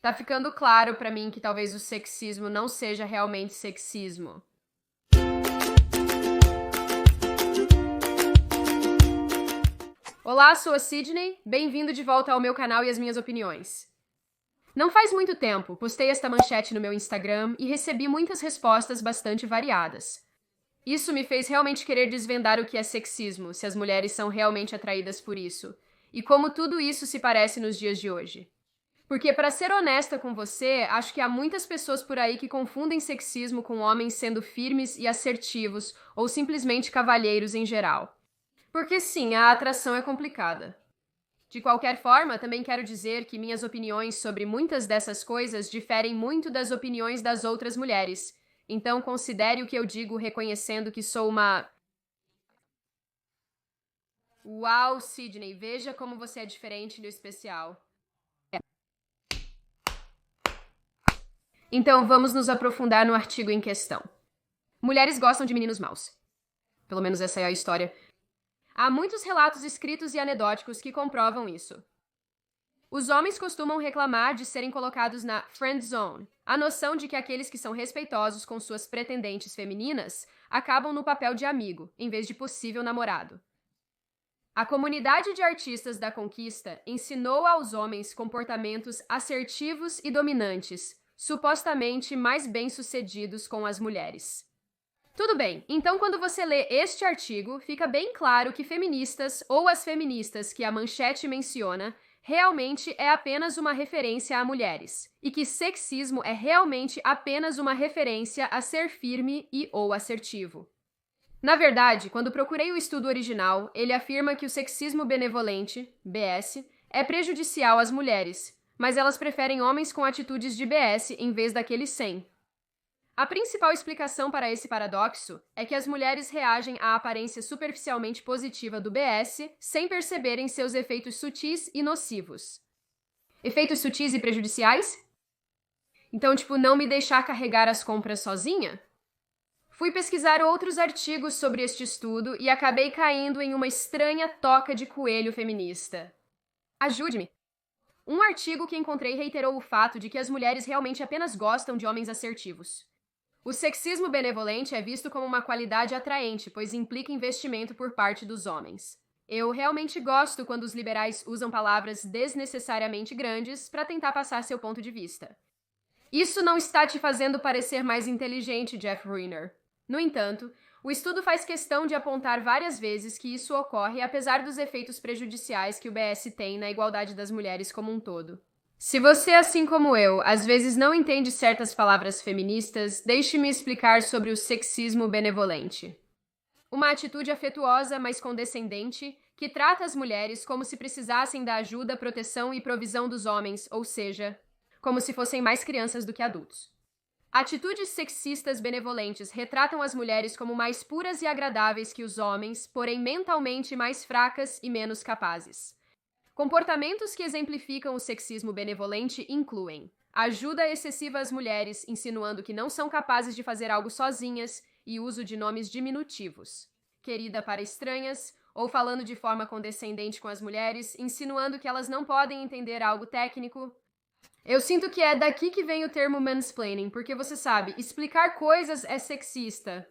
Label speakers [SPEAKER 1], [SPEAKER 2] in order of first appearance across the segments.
[SPEAKER 1] Tá ficando claro pra mim que talvez o sexismo não seja realmente sexismo. Olá, sou a Sydney, bem-vindo de volta ao meu canal e às minhas opiniões. Não faz muito tempo, postei esta manchete no meu Instagram e recebi muitas respostas bastante variadas. Isso me fez realmente querer desvendar o que é sexismo, se as mulheres são realmente atraídas por isso, e como tudo isso se parece nos dias de hoje. Porque, para ser honesta com você, acho que há muitas pessoas por aí que confundem sexismo com homens sendo firmes e assertivos ou simplesmente cavalheiros em geral. Porque sim, a atração é complicada. De qualquer forma, também quero dizer que minhas opiniões sobre muitas dessas coisas diferem muito das opiniões das outras mulheres. Então, considere o que eu digo reconhecendo que sou uma... Uau, Sydney, veja como você é diferente do especial. Então, vamos nos aprofundar no artigo em questão. Mulheres gostam de meninos maus. Pelo menos essa é a história. Há muitos relatos escritos e anedóticos que comprovam isso. Os homens costumam reclamar de serem colocados na friend zone, a noção de que aqueles que são respeitosos com suas pretendentes femininas acabam no papel de amigo, em vez de possível namorado. A comunidade de artistas da conquista ensinou aos homens comportamentos assertivos e dominantes, supostamente mais bem-sucedidos com as mulheres. Tudo bem, então quando você lê este artigo, fica bem claro que feministas, ou as feministas que a manchete menciona, realmente é apenas uma referência a mulheres, e que sexismo é realmente apenas uma referência a ser firme e ou assertivo. Na verdade, quando procurei o estudo original, ele afirma que o sexismo benevolente, BS, é prejudicial às mulheres, mas elas preferem homens com atitudes de BS em vez daqueles sem. A principal explicação para esse paradoxo é que as mulheres reagem à aparência superficialmente positiva do BS sem perceberem seus efeitos sutis e nocivos. Efeitos sutis e prejudiciais? Então, não me deixar carregar as compras sozinha? Fui pesquisar outros artigos sobre este estudo e acabei caindo em uma estranha toca de coelho feminista. Ajude-me! Um artigo que encontrei reiterou o fato de que as mulheres realmente apenas gostam de homens assertivos. O sexismo benevolente é visto como uma qualidade atraente, pois implica investimento por parte dos homens. Eu realmente gosto quando os liberais usam palavras desnecessariamente grandes para tentar passar seu ponto de vista. Isso não está te fazendo parecer mais inteligente, Jeff Ruiner. No entanto, o estudo faz questão de apontar várias vezes que isso ocorre apesar dos efeitos prejudiciais que o BS tem na igualdade das mulheres como um todo. Se você, assim como eu, às vezes não entende certas palavras feministas, deixe-me explicar sobre o sexismo benevolente. Uma atitude afetuosa, mas condescendente, que trata as mulheres como se precisassem da ajuda, proteção e provisão dos homens, ou seja, como se fossem mais crianças do que adultos. Atitudes sexistas benevolentes retratam as mulheres como mais puras e agradáveis que os homens, porém mentalmente mais fracas e menos capazes. Comportamentos que exemplificam o sexismo benevolente incluem ajuda excessiva às mulheres, insinuando que não são capazes de fazer algo sozinhas, e uso de nomes diminutivos. Querida para estranhas, ou falando de forma condescendente com as mulheres, insinuando que elas não podem entender algo técnico. Eu sinto que é daqui que vem o termo mansplaining, porque você sabe, explicar coisas é sexista.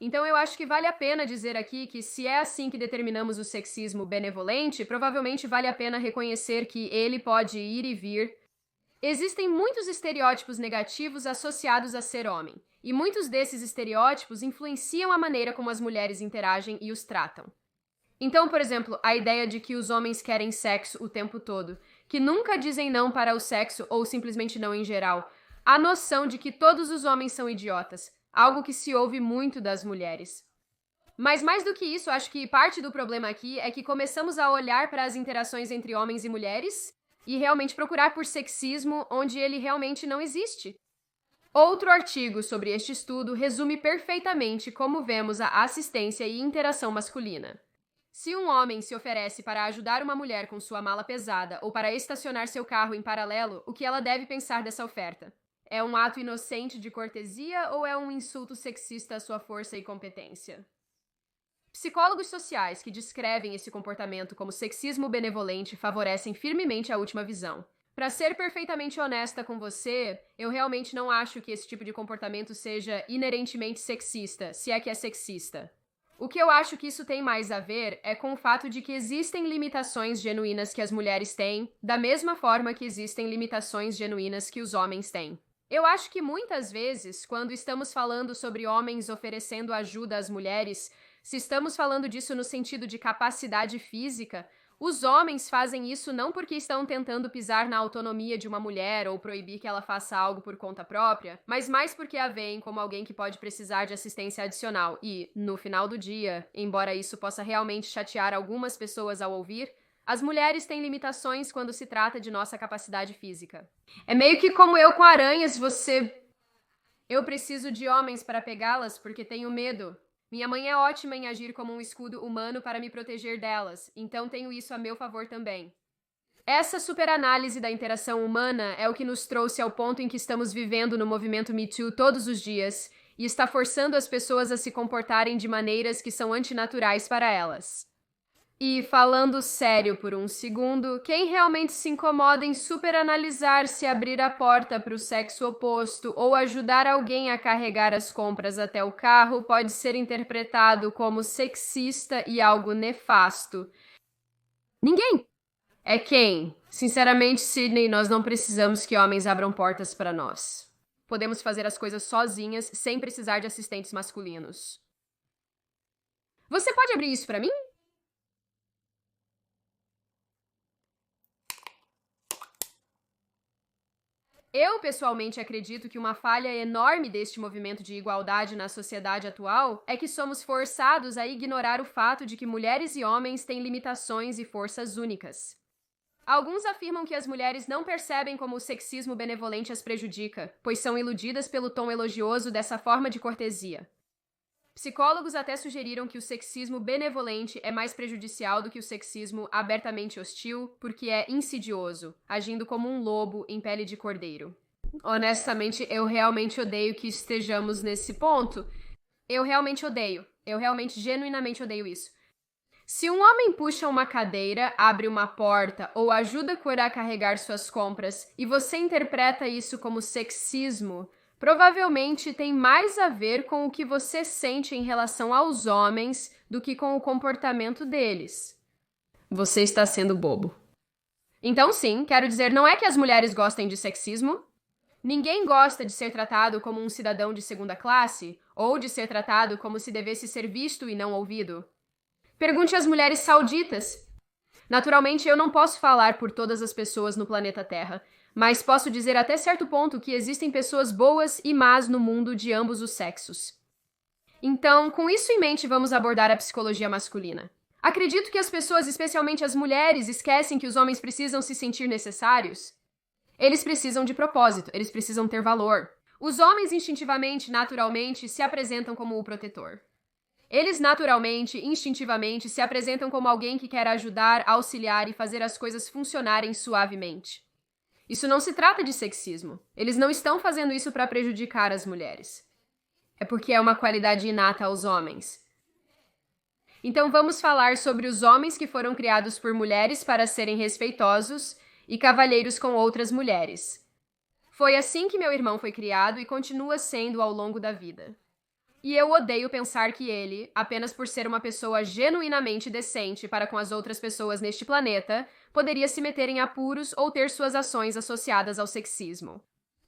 [SPEAKER 1] Então eu acho que vale a pena dizer aqui que se é assim que determinamos o sexismo benevolente, provavelmente vale a pena reconhecer que ele pode ir e vir. Existem muitos estereótipos negativos associados a ser homem, e muitos desses estereótipos influenciam a maneira como as mulheres interagem e os tratam. Então, por exemplo, a ideia de que os homens querem sexo o tempo todo, que nunca dizem não para o sexo ou simplesmente não em geral, a noção de que todos os homens são idiotas, algo que se ouve muito das mulheres. Mas mais do que isso, acho que parte do problema aqui é que começamos a olhar para as interações entre homens e mulheres e realmente procurar por sexismo onde ele realmente não existe. Outro artigo sobre este estudo resume perfeitamente como vemos a assistência e interação masculina. Se um homem se oferece para ajudar uma mulher com sua mala pesada ou para estacionar seu carro em paralelo, o que ela deve pensar dessa oferta? É um ato inocente de cortesia ou é um insulto sexista à sua força e competência? Psicólogos sociais que descrevem esse comportamento como sexismo benevolente favorecem firmemente a última visão. Pra ser perfeitamente honesta com você, eu realmente não acho que esse tipo de comportamento seja inerentemente sexista, se é que é sexista. O que eu acho que isso tem mais a ver é com o fato de que existem limitações genuínas que as mulheres têm, da mesma forma que existem limitações genuínas que os homens têm. Eu acho que muitas vezes, quando estamos falando sobre homens oferecendo ajuda às mulheres, se estamos falando disso no sentido de capacidade física, os homens fazem isso não porque estão tentando pisar na autonomia de uma mulher ou proibir que ela faça algo por conta própria, mas mais porque a veem como alguém que pode precisar de assistência adicional e, no final do dia, embora isso possa realmente chatear algumas pessoas ao ouvir, as mulheres têm limitações quando se trata de nossa capacidade física. É meio que como eu com aranhas, Eu preciso de homens para pegá-las porque tenho medo. Minha mãe é ótima em agir como um escudo humano para me proteger delas, então tenho isso a meu favor também. Essa superanálise da interação humana é o que nos trouxe ao ponto em que estamos vivendo no movimento Me Too todos os dias e está forçando as pessoas a se comportarem de maneiras que são antinaturais para elas. E, falando sério por um segundo, quem realmente se incomoda em superanalisar se abrir a porta para o sexo oposto ou ajudar alguém a carregar as compras até o carro pode ser interpretado como sexista e algo nefasto? Ninguém! É quem? Sinceramente, Sydney, nós não precisamos que homens abram portas para nós. Podemos fazer as coisas sozinhas, sem precisar de assistentes masculinos. Você pode abrir isso para mim? Eu, pessoalmente, acredito que uma falha enorme deste movimento de igualdade na sociedade atual é que somos forçados a ignorar o fato de que mulheres e homens têm limitações e forças únicas. Alguns afirmam que as mulheres não percebem como o sexismo benevolente as prejudica, pois são iludidas pelo tom elogioso dessa forma de cortesia. Psicólogos até sugeriram que o sexismo benevolente é mais prejudicial do que o sexismo abertamente hostil, porque é insidioso, agindo como um lobo em pele de cordeiro. Honestamente, eu realmente odeio que estejamos nesse ponto. Eu realmente odeio. Eu realmente, genuinamente odeio isso. Se um homem puxa uma cadeira, abre uma porta ou ajuda a carregar suas compras e você interpreta isso como sexismo, provavelmente tem mais a ver com o que você sente em relação aos homens do que com o comportamento deles. Você está sendo bobo. Então, sim, quero dizer, não é que as mulheres gostem de sexismo. Ninguém gosta de ser tratado como um cidadão de segunda classe ou de ser tratado como se devesse ser visto e não ouvido. Pergunte às mulheres sauditas. Naturalmente, eu não posso falar por todas as pessoas no planeta Terra, mas posso dizer até certo ponto que existem pessoas boas e más no mundo de ambos os sexos. Então, com isso em mente, vamos abordar a psicologia masculina. Acredito que as pessoas, especialmente as mulheres, esquecem que os homens precisam se sentir necessários. Eles precisam de propósito, eles precisam ter valor. Os homens, instintivamente, naturalmente, se apresentam como o protetor. Eles naturalmente, instintivamente, se apresentam como alguém que quer ajudar, auxiliar e fazer as coisas funcionarem suavemente. Isso não se trata de sexismo. Eles não estão fazendo isso para prejudicar as mulheres. É porque é uma qualidade inata aos homens. Então vamos falar sobre os homens que foram criados por mulheres para serem respeitosos e cavalheiros com outras mulheres. Foi assim que meu irmão foi criado e continua sendo ao longo da vida. E eu odeio pensar que ele, apenas por ser uma pessoa genuinamente decente para com as outras pessoas neste planeta, poderia se meter em apuros ou ter suas ações associadas ao sexismo.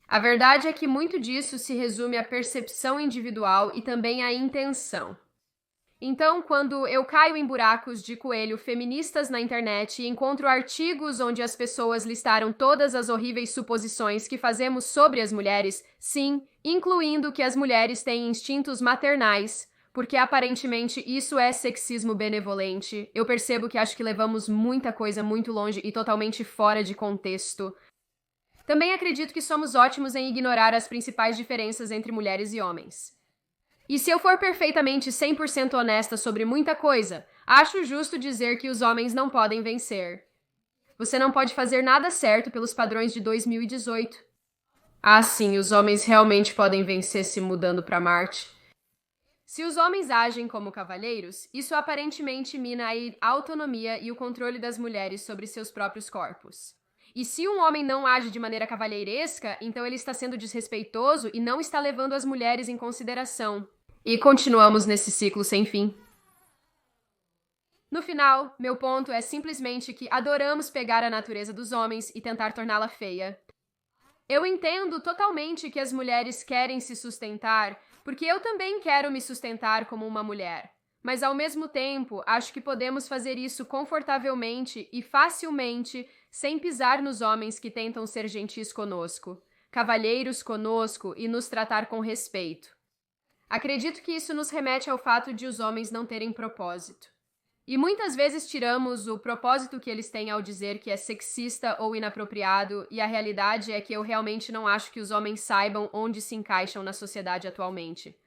[SPEAKER 1] A verdade é que muito disso se resume à percepção individual e também à intenção. Então, quando eu caio em buracos de coelho feministas na internet e encontro artigos onde as pessoas listaram todas as horríveis suposições que fazemos sobre as mulheres, sim, incluindo que as mulheres têm instintos maternais, porque aparentemente isso é sexismo benevolente, eu percebo que acho que levamos muita coisa muito longe e totalmente fora de contexto. Também acredito que somos ótimos em ignorar as principais diferenças entre mulheres e homens. E se eu for perfeitamente 100% honesta sobre muita coisa, acho justo dizer que os homens não podem vencer. Você não pode fazer nada certo pelos padrões de 2018. Ah, sim, os homens realmente podem vencer se mudando para Marte. Se os homens agem como cavalheiros, isso aparentemente mina a autonomia e o controle das mulheres sobre seus próprios corpos. E se um homem não age de maneira cavalheiresca, então ele está sendo desrespeitoso e não está levando as mulheres em consideração. E continuamos nesse ciclo sem fim. No final, meu ponto é simplesmente que adoramos pegar a natureza dos homens e tentar torná-la feia. Eu entendo totalmente que as mulheres querem se sustentar, porque eu também quero me sustentar como uma mulher. Mas, ao mesmo tempo, acho que podemos fazer isso confortavelmente e facilmente, sem pisar nos homens que tentam ser gentis conosco, cavalheiros conosco e nos tratar com respeito. Acredito que isso nos remete ao fato de os homens não terem propósito. E muitas vezes tiramos o propósito que eles têm ao dizer que é sexista ou inapropriado, e a realidade é que eu realmente não acho que os homens saibam onde se encaixam na sociedade atualmente.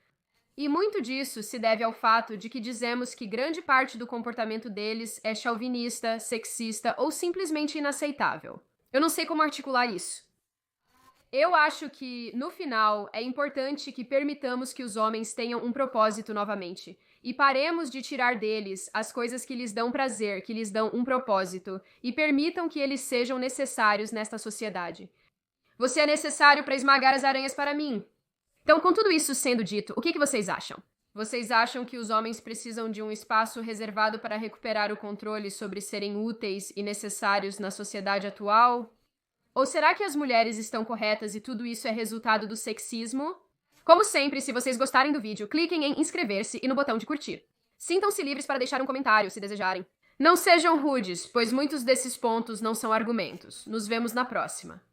[SPEAKER 1] E muito disso se deve ao fato de que dizemos que grande parte do comportamento deles é chauvinista, sexista ou simplesmente inaceitável. Eu não sei como articular isso. Eu acho que, no final, é importante que permitamos que os homens tenham um propósito novamente e paremos de tirar deles as coisas que lhes dão prazer, que lhes dão um propósito, e permitam que eles sejam necessários nesta sociedade. Você é necessário para esmagar as aranhas para mim. Então, com tudo isso sendo dito, o que vocês acham? Vocês acham que os homens precisam de um espaço reservado para recuperar o controle sobre serem úteis e necessários na sociedade atual? Ou será que as mulheres estão corretas e tudo isso é resultado do sexismo? Como sempre, se vocês gostarem do vídeo, cliquem em inscrever-se e no botão de curtir. Sintam-se livres para deixar um comentário, se desejarem. Não sejam rudes, pois muitos desses pontos não são argumentos. Nos vemos na próxima.